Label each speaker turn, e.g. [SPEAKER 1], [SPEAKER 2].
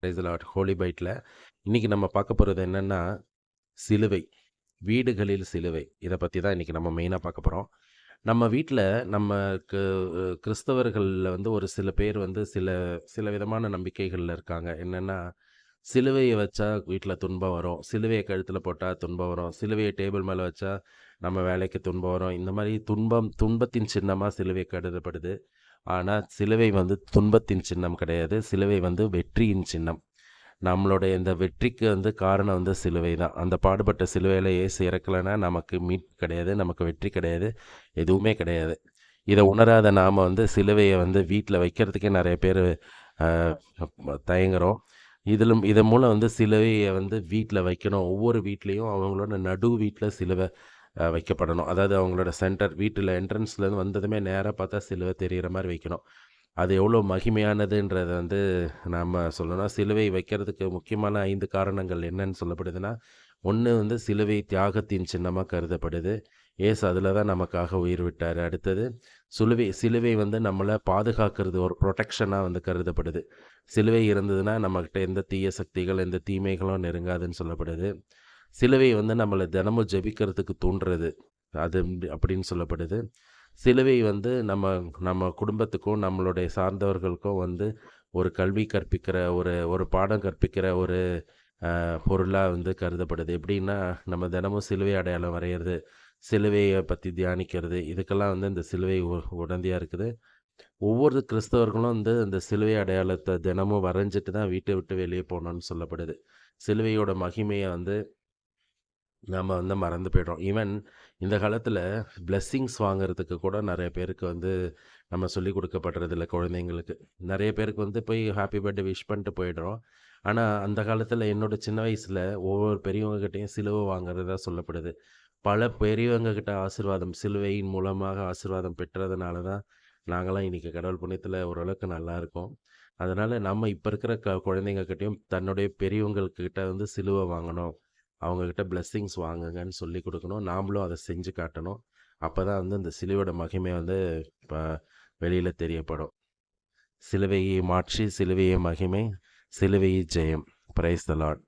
[SPEAKER 1] Price the Lord. Holy பைட்டில் இன்றைக்கி நம்ம பார்க்க போகிறது என்னென்னா, சிலுவை. வீடுகளில் சிலுவை. இதை பற்றி தான் இன்றைக்கி நம்ம மெயினாக பார்க்க போகிறோம். நம்ம வீட்டில் நமக்கு கிறிஸ்தவர்களில் வந்து ஒரு சில பேர் வந்து சில சில விதமான நம்பிக்கைகளில் இருக்காங்க. என்னென்னா, சிலுவையை வச்சா வீட்டில் துன்பம் வரும், சிலுவையை கழுத்தில் போட்டால் துன்பம் வரும், சிலுவையை டேபிள் மேலே வச்சா நம்ம வேலைக்கு துன்பம் வரும். இந்த மாதிரி துன்பத்தின் சின்னமாக சிலுவை கருதப்படுது. ஆனால் சிலுவை வந்து துன்பத்தின் சின்னம் கிடையாது. சிலுவை வந்து வெற்றியின் சின்னம். நம்மளுடைய இந்த வெற்றிக்கு வந்து காரணம் வந்து சிலுவை தான். அந்த பாடுபட்ட சிலுவையில் இயேசு இறக்கலைன்னா நமக்கு மீட்பு கிடையாது, நமக்கு வெற்றி கிடையாது, எதுவுமே கிடையாது. இதை உணராத நாம் வந்து சிலுவையை வந்து வீட்டில் வைக்கிறதுக்கே நிறைய பேர் தயங்குறோம். இதன் மூலம் வந்து சிலுவையை வந்து வீட்டில் வைக்கணும். ஒவ்வொரு வீட்லேயும் அவங்களோட நடு வீட்டில் சிலுவை வைக்கப்படணும். அதாவது அவங்களோட சென்டர் வீட்டில் என்ட்ரன்ஸ்லேருந்து வந்ததுமே நேராக பார்த்தா சிலுவை தெரிகிற மாதிரி வைக்கணும். அது எவ்வளோ மகிமையானதுன்றதை வந்து நாம் சொல்லணும். சிலுவை வைக்கிறதுக்கு முக்கியமான 5 காரணங்கள் என்னன்னு சொல்லப்படுதுன்னா, ஒன்று வந்து சிலுவை தியாகத்தின் சின்னமாக கருதப்படுது. ஏசு அதில் தான் நமக்காக உயிர் விட்டார். அடுத்தது சிலுவை வந்து நம்மளை பாதுகாக்கிறது, ஒரு ப்ரொடெக்ஷனாக வந்து கருதப்படுது. சிலுவை இருந்ததுன்னா நம்மக்கிட்ட எந்த தீய சக்திகள், எந்த தீமைகளும் நெருங்காதுன்னு சொல்லப்படுது. சிலுவை வந்து நம்மளை தினமும் ஜெபிக்கிறதுக்கு தூண்டுறது, அது அப்படின்னு சொல்லப்படுது. சிலுவை வந்து நம்ம குடும்பத்துக்கும் நம்மளுடைய சார்ந்தவர்களுக்கும் வந்து ஒரு கல்வி கற்பிக்கிற ஒரு பாடம் கற்பிக்கிற ஒரு பொருளாக வந்து கருதப்படுது. எப்படின்னா, நம்ம தினமும் சிலுவை அடையாளம் வரைகிறது, சிலுவையை பற்றி தியானிக்கிறது, இதுக்கெல்லாம் வந்து இந்த சிலுவை உடந்தையாக இருக்குது. ஒவ்வொரு கிறிஸ்தவர்களும் வந்து இந்த சிலுவை அடையாளத்தை தினமும் வரைஞ்சிட்டு தான் வீட்டை விட்டு வெளியே போகணுன்னு சொல்லப்படுது. சிலுவையோட மகிமையை வந்து நம்ம வந்து மறந்து போய்டுறோம். ஈவன் இந்த காலத்தில் பிளெஸ்ஸிங்ஸ் வாங்குறதுக்கு கூட நிறைய பேருக்கு வந்து நம்ம சொல்லிக் கொடுக்கப்படுறதில்ல குழந்தைங்களுக்கு. நிறைய பேருக்கு வந்து போய் ஹாப்பி பர்த்டே விஷ் பண்ணிட்டு போயிடுறோம். ஆனால் அந்த காலத்தில் என்னோடய சின்ன வயசில் ஒவ்வொரு பெரியவங்ககிட்டையும் சிலுவை வாங்குறதா சொல்லப்படுது. பல பெரியவங்ககிட்ட ஆசீர்வாதம், சிலுவையின் மூலமாக ஆசீர்வாதம் பெற்றதுனால தான் நாங்களாம் இன்றைக்கி கடவுள் புண்ணியத்தில் ஓரளவுக்கு நல்லா இருக்கோம். அதனால் நம்ம இப்போ இருக்கிற குழந்தைங்கக்கிட்டையும் தன்னுடைய பெரியவங்கக்கிட்ட வந்து சிலுவை வாங்கணும், அவங்கக்கிட்ட பிளெஸ்ஸிங்ஸ் வாங்குங்கன்னு சொல்லி கொடுக்கணும். நாமளும் அதை செஞ்சு காட்டணும். அப்போ தான் வந்து இந்த சிலுவையோட மகிமை வந்து இப்போ வெளியில் தெரியப்படும். சிலுவையை மாற்றி, சிலுவையை மகிமை, சிலுவையை ஜெயம். Price the Lord.